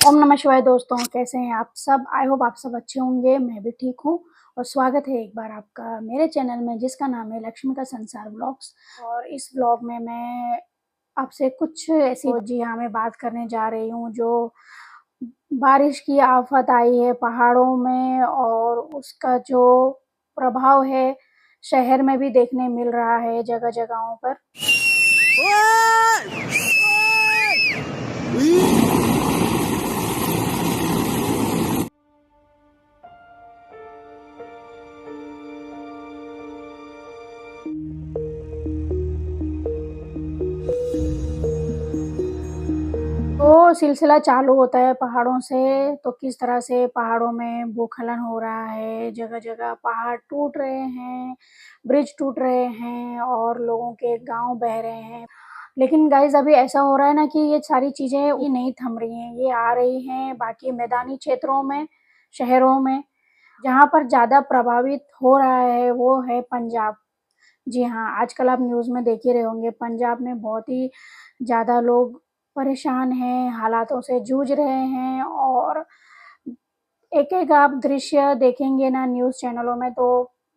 ओम नमः शिवाय दोस्तों, कैसे हैं आप सब। आई होप आप सब अच्छे होंगे। मैं भी ठीक हूँ और स्वागत है एक बार आपका मेरे चैनल में जिसका नाम है लक्ष्मी का संसार व्लॉग्स। और इस व्लॉग में मैं आपसे कुछ ऐसी जी हाँ मैं बात करने जा रही हूँ जो बारिश की आफत आई है पहाड़ों में और उसका जो प्रभाव है शहर में भी देखने मिल रहा है जगह जगहों पर। तो सिलसिला चालू होता है पहाड़ों से, तो किस तरह से पहाड़ों में भूस्खलन हो रहा है, जगह-जगह पहाड़ टूट रहे हैं, ब्रिज टूट रहे हैं और लोगों के गाँव बह रहे हैं। लेकिन गाइज़ अभी ऐसा हो रहा है ना कि ये सारी चीज़ें ये नहीं थम रही हैं, ये आ रही हैं बाकी मैदानी क्षेत्रों में, शहरों में। जहाँ पर ज़्यादा प्रभावित हो रहा है वो है पंजाब। जी हाँ, आजकल आप न्यूज़ में देख ही रहे होंगे, पंजाब में बहुत ही ज़्यादा लोग परेशान हैं, हालातों से जूझ रहे हैं और एक-एक आप दृश्य देखेंगे ना न्यूज़ चैनलों में तो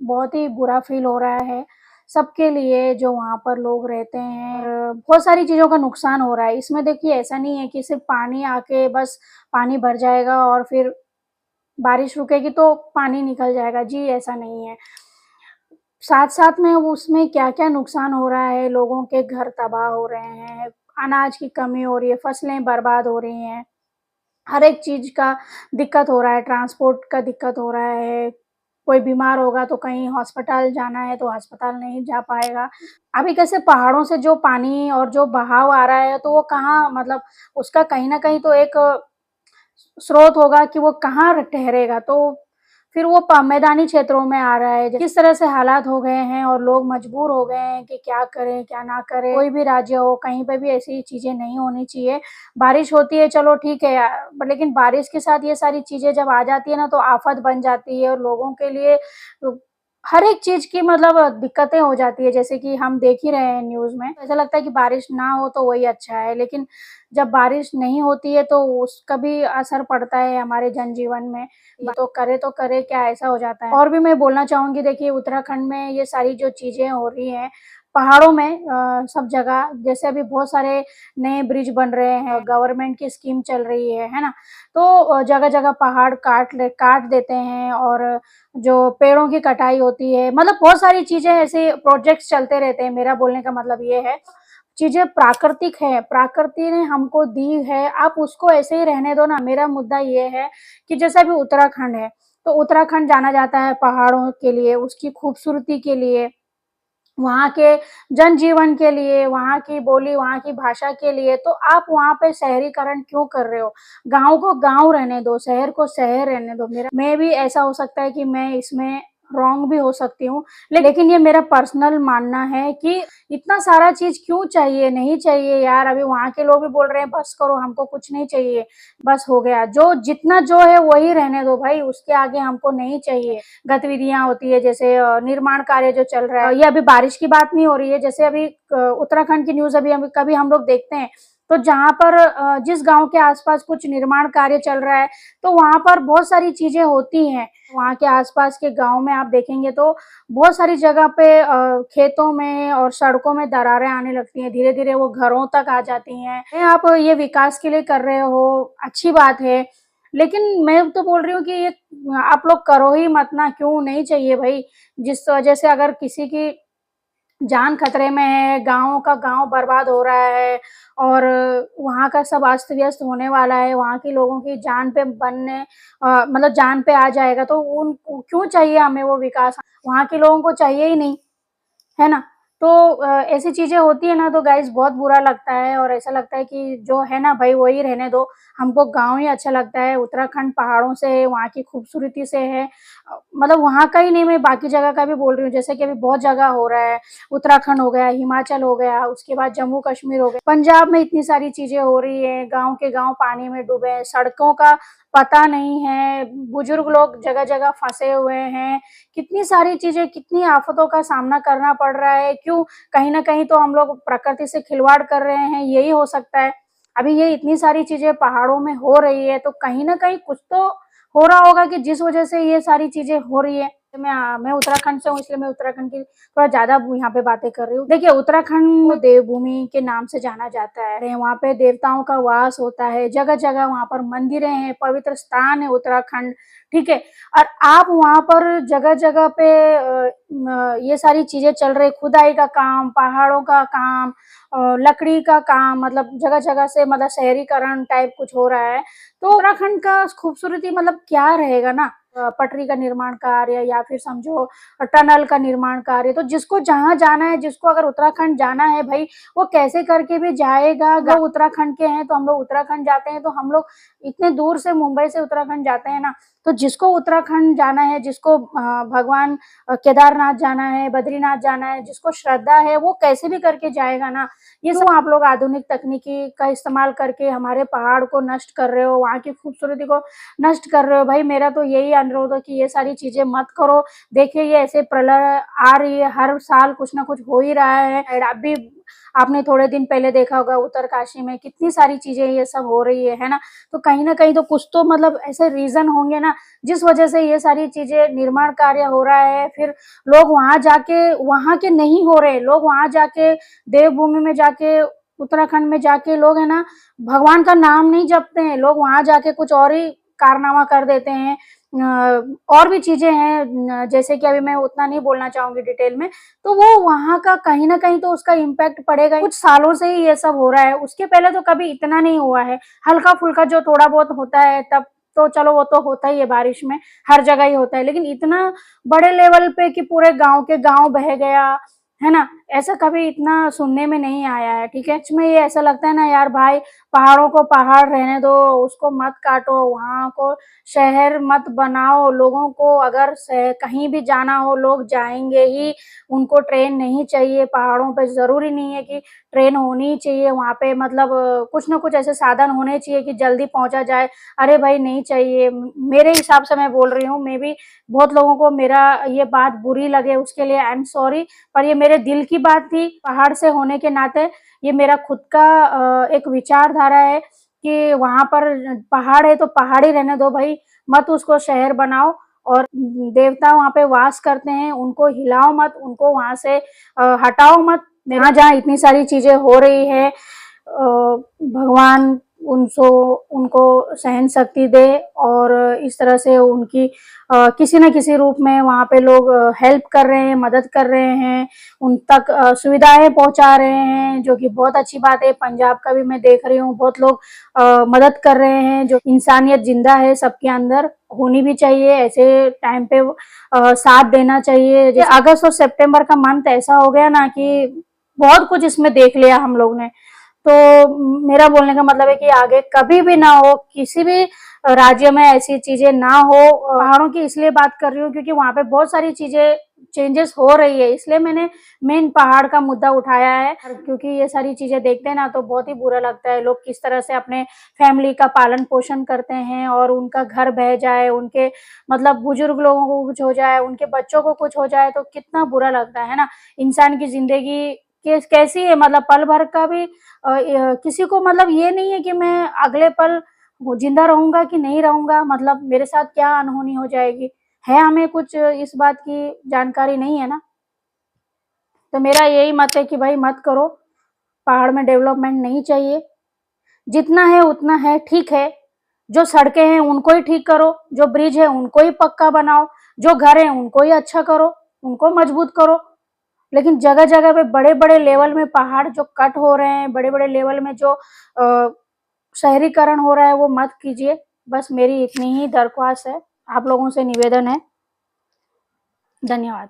बहुत ही बुरा फ़ील हो रहा है, सबके लिए जो वहाँ पर लोग रहते हैं और बहुत सारी चीज़ों का नुकसान हो रहा है। इसमें देखिए ऐसा नहीं है कि सिर्फ़ पानी आके बस पानी भर जाएगा और फिर बारिश रुकेगी तो पानी निकल जाएगा, जी ऐसा नहीं है। साथ-साथ में उसमें क्या-क्या नुकसान हो रहा है, लोगों के घर तबाह हो रहे हैं, अनाज की कमी हो रही है, फसलें बर्बाद हो रही हैं, हर एक चीज़ का दिक्कत हो रहा है, ट्रांसपोर्ट का दिक्कत हो रहा है, कोई बीमार होगा तो कहीं हॉस्पिटल जाना है तो अस्पताल नहीं जा पाएगा। अभी कैसे पहाड़ों से जो पानी और जो बहाव आ रहा है तो वो कहाँ मतलब उसका कहीं न कहीं तो एक स्रोत होगा कि वो कहाँ ठहरेगा, तो फिर वो प मैदानी क्षेत्रों में आ रहा है। किस तरह से हालात हो गए हैं और लोग मजबूर हो गए हैं कि क्या करें, क्या ना करें। कोई भी राज्य हो, कहीं पे भी ऐसी चीज़ें नहीं होनी चाहिए। बारिश होती है चलो ठीक है लेकिन बारिश के साथ ये सारी चीज़ें जब आ जाती है ना तो आफ़त बन जाती है और लोगों के लिए हर एक चीज़ की मतलब दिक्कतें हो जाती है, जैसे कि हम देख ही रहे हैं न्यूज़ में। ऐसा लगता है कि बारिश ना हो तो वही अच्छा है, लेकिन जब बारिश नहीं होती है तो उसका भी असर पड़ता है हमारे जनजीवन में। तो करे क्या ऐसा हो जाता है। और भी मैं बोलना चाहूँगी देखिए उत्तराखंड में ये सारी जो चीज़ें हो रही हैं, पहाड़ों में सब जगह जैसे अभी बहुत सारे नए ब्रिज बन रहे हैं, गवर्नमेंट की स्कीम चल रही है ना? तो जगह-जगह पहाड़ काट देते हैं और जो पेड़ों की कटाई होती है, मतलब बहुत सारी चीज़ें ऐसे प्रोजेक्ट्स चलते रहते हैं, मेरा बोलने का मतलब ये है। चीज़ें प्राकृतिक है, प्रकृति ने हमको दी है, आप उसको ऐसे ही रहने दो ना। मेरा मुद्दा ये है कि जैसे अभी उत्तराखंड है, तो उत्तराखंड जाना जाता है पहाड़ों के लिए, उसकी खूबसूरती के लिए, वहाँ के जनजीवन के लिए, वहाँ की बोली, वहाँ की भाषा के लिए, तो आप वहाँ पे शहरीकरण क्यों कर रहे हो? गाँव को गाँव रहने दो, शहर को शहर रहने दो। मेरा मैं भी ऐसा हो सकता है कि मैं इसमें रॉन्ग भी हो सकती हूँ, लेकिन ये मेरा पर्सनल मानना है कि इतना सारा चीज़ क्यों चाहिए? नहीं चाहिए यार, अभी वहाँ के लोग भी बोल रहे हैं बस करो, हमको कुछ नहीं चाहिए, बस हो गया। जो जितना जो है वही रहने दो भाई, उसके आगे हमको नहीं चाहिए। गतिविधियाँ होती है जैसे निर्माण कार्य जो चल रहा है, ये अभी बारिश की बात नहीं हो रही है, जैसे अभी उत्तराखंड की न्यूज़ अभी हम कभी हम लोग देखते हैं, तो जहाँ पर जिस गाँव के आस-पास कुछ निर्माण कार्य चल रहा है, तो वहाँ पर बहुत सारी चीज़ें होती हैं। वहाँ के आस-पास के गाँव में आप देखेंगे तो बहुत सारी जगह पे खेतों में और सड़कों में दरारें आने लगती हैं, धीरे-धीरे वो घरों तक आ जाती हैं। आप ये विकास के लिए कर रहे हो, अच्छी बात है, लेकिन मैं तो बोल रही हूँ कि ये आप लोग करो ही मत ना, क्यों नहीं चाहिए भई। जिस वजह से अगर किसी की जान खतरे में है, गाँव का गाँव बर्बाद हो रहा है और वहाँ का सब अस्त-व्यस्त होने वाला है, वहाँ के लोगों की जान पे मतलब जान पे आ जाएगा, तो उन क्यों चाहिए हमें वो विकास? वहाँ के लोगों को चाहिए ही नहीं। है ना? तो ऐसी चीज़ें होती है ना तो गाइज़ बहुत बुरा लगता है और ऐसा लगता है कि जो है ना भई वही रहने दो, हमको गाँव ही अच्छा लगता है, उत्तराखंड पहाड़ों से है, वहाँ की खूबसूरती से है। मतलब वहाँ का ही नहीं मैं बाकी जगह का भी बोल रही हूँ, जैसे कि अभी बहुत जगह हो रहा है, उत्तराखंड हो गया, हिमाचल हो गया, उसके बाद जम्मू-कश्मीर हो गया, पंजाब में इतनी सारी चीज़ें हो रही हैं, गाँव के गाँव पानी में डूबे हैं, सड़कों का पता नहीं है, बुजुर्ग लोग जगह-जगह फँसे हुए हैं, कितनी सारी चीज़ें, कितनी आफ़तों का सामना करना पड़ रहा है, क्यों? कहीं न कहीं तो हम लोग प्रकृति से खिलवाड़ कर रहे हैं, यही हो सकता है। अभी ये इतनी सारी चीज़ें पहाड़ों में हो रही है, तो कहीं न कहीं कुछ तो हो रहा होगा कि जिस वज़ह से ये सारी चीज़ें हो रही है। मैं उत्तराखंड से हूँ, इसलिए मैं उत्तराखंड की थोड़ा ज़्यादा यहाँ पे बातें कर रही हूँ। देखिए, उत्तराखंड देवभूमि के नाम से जाना जाता है। वहाँ पे देवताओं का वास होता है, जगह-जगह वहाँ पर मंदिरें हैं, पवित्र स्थान है उत्तराखंड, ठीक है? और आप वहाँ पर जगह-जगह पे ये सारी चीज़ें चल रही, खुदाई का काम, पहाड़ों का काम, लकड़ी का काम, मतलब जगह-जगह से मतलब शहरीकरण टाइप कुछ हो रहा है। तो उत्तराखंड का खूबसूरती मतलब क्या रहेगा ना, पटरी का निर्माण कार्य या फिर समझो टनल का निर्माण कार्य, तो जिसको जहाँ जाना है, जिसको अगर उत्तराखंड जाना है भई, वो कैसे करके भी जाएगा। हम लोग उत्तराखंड के हैं, तो हम लोग उत्तराखंड जाते हैं, तो हम लोग इतने दूर से मुंबई से उत्तराखंड जाते हैं ना, तो जिसको उत्तराखंड जाना है, जिसको भगवान केदारनाथ जाना है, बद्रीनाथ जाना है, जिसको श्रद्धा है, वो कैसे भी करके जाएगा ना। ये सब आप लोग आधुनिक तकनीकी का इस्तेमाल करके हमारे पहाड़ को नष्ट कर रहे हो, वहाँ की खूबसूरती को नष्ट कर रहे हो। भाई मेरा तो यही अनुरोध है कि ये सारी चीज़ें मत करो। देखिए, ये ऐसे प्रलय आ रही है, हर साल कुछ ना कुछ हो ही रहा है। और अभी आपने थोड़े दिन पहले देखा होगा उत्तरकाशी में कितनी सारी चीज़ें ये सब हो रही है ना? तो कहीं न कहीं तो कुछ तो मतलब ऐसे रीज़न होंगे ना, जिस वजह से ये सारी चीज़ें निर्माण कार्य हो रहा है। फिर लोग वहाँ जाके, वहाँ के नहीं हो रहे, लोग वहाँ जाके देवभूमि में जाके, उत्तराखंड में जाके लोग है ना, भगवान का नाम नहीं जपते हैं, लोग वहाँ जाके कुछ और ही कारनामा कर देते हैं। और भी चीज़ें हैं, जैसे कि अभी मैं उतना नहीं बोलना चाहूँगी डिटेल में, तो वो वहाँ का कहीं न कहीं तो उसका इम्पैक्ट पड़ेगा ही। कुछ सालों से ही ये सब हो रहा है, उसके पहले तो कभी इतना नहीं हुआ है। हल्का-फुल्का जो थोड़ा बहुत होता है तब तो चलो वो तो होता ही है बारिश में, हर जगह ही होता है, लेकिन इतना बड़े लेवल पे कि पूरे गाँव के गाँव बह गया, है ना? ऐसा कभी इतना सुनने में नहीं आया है, ठीक है? इसमें ये ऐसा लगता है ना यार भाई, पहाड़ों को पहाड़ रहने दो, उसको मत काटो, वहाँ को शहर मत बनाओ, लोगों को अगर कहीं भी जाना हो लोग जाएँगे ही, उनको ट्रेन नहीं चाहिए, पहाड़ों पे ज़रूरी नहीं है कि ट्रेन होनी ही चाहिए, वहाँ पे मतलब कुछ न कुछ ऐसे साधन होने चाहिए कि जल्दी पहुँचा जाए। अरे भाई नहीं चाहिए, मेरे हिसाब से मैं बोल रही हूँ, मेबी बहुत लोगों को मेरा ये बात बुरी लगे उसके लिए आई एम सॉरी, पर ये मेरे दिल की बात थी। पहाड़ से होने के नाते ये मेरा खुद का एक विचारधारा है कि वहाँ पर पहाड़ है तो पहाड़ ही रहने दो भई, मत उसको शहर बनाओ। और देवता वहाँ पे वास करते हैं, उनको हिलाओ मत, उनको वहाँ से हटाओ मत। जहाँ जहाँ इतनी सारी चीज़ें हो रही है, भगवान उनको उनको सहन शक्ति दे और इस तरह से उनकी किसी न किसी रूप में वहाँ पे लोग हेल्प कर रहे हैं, मदद कर रहे हैं, उन तक सुविधाएँ पहुँचा रहे हैं, जो कि बहुत अच्छी बात है। पंजाब का भी मैं देख रही हूँ, बहुत लोग मदद कर रहे हैं, जो इंसानियत ज़िंदा है सबके अंदर, होनी भी चाहिए, ऐसे टाइम पे साथ देना चाहिए। जैसे अगस्त और सितंबर का मंथ ऐसा हो गया ना कि बहुत कुछ इसमें देख लिया हम लोग ने। तो मेरा बोलने का मतलब है कि आगे कभी भी ना हो, किसी भी राज्य में ऐसी चीज़ें ना हो। पहाड़ों की इसलिए बात कर रही हूँ क्योंकि वहाँ पे बहुत सारी चीज़ें चेंजेस हो रही है, इसलिए मैंने मेन पहाड़ का मुद्दा उठाया है। क्योंकि ये सारी चीज़ें देखते हैं ना तो बहुत ही बुरा लगता है, लोग किस तरह से अपने फैमिली का पालन-पोषण करते हैं और उनका घर बह जाए, उनके मतलब बुजुर्ग लोगों को कुछ हो जाए, उनके बच्चों को कुछ हो जाए तो कितना बुरा लगता है ना? इंसान की ज़िंदगी कैसी है, मतलब पल भर का भी किसी को मतलब ये नहीं है कि मैं अगले पल वो ज़िंदा रहूँगा कि नहीं रहूँगा, मतलब मेरे साथ क्या अनहोनी हो जाएगी, है हमें कुछ इस बात की जानकारी नहीं है ना। तो मेरा यही मत है कि भाई मत करो, पहाड़ में डेवलपमेंट नहीं चाहिए, जितना है उतना है, ठीक है। जो सड़कें हैं उनको ही ठीक करो, जो ब्रिज है उनको ही पक्का बनाओ, जो घर है उनको ही अच्छा करो, उनको मजबूत करो। लेकिन जगह-जगह पे बड़े-बड़े लेवल में पहाड़ जो कट हो रहे हैं, बड़े-बड़े लेवल में जो शहरीकरण हो रहा है वो मत कीजिए। बस मेरी इतनी ही दरख्वास्त है, आप लोगों से निवेदन है। धन्यवाद।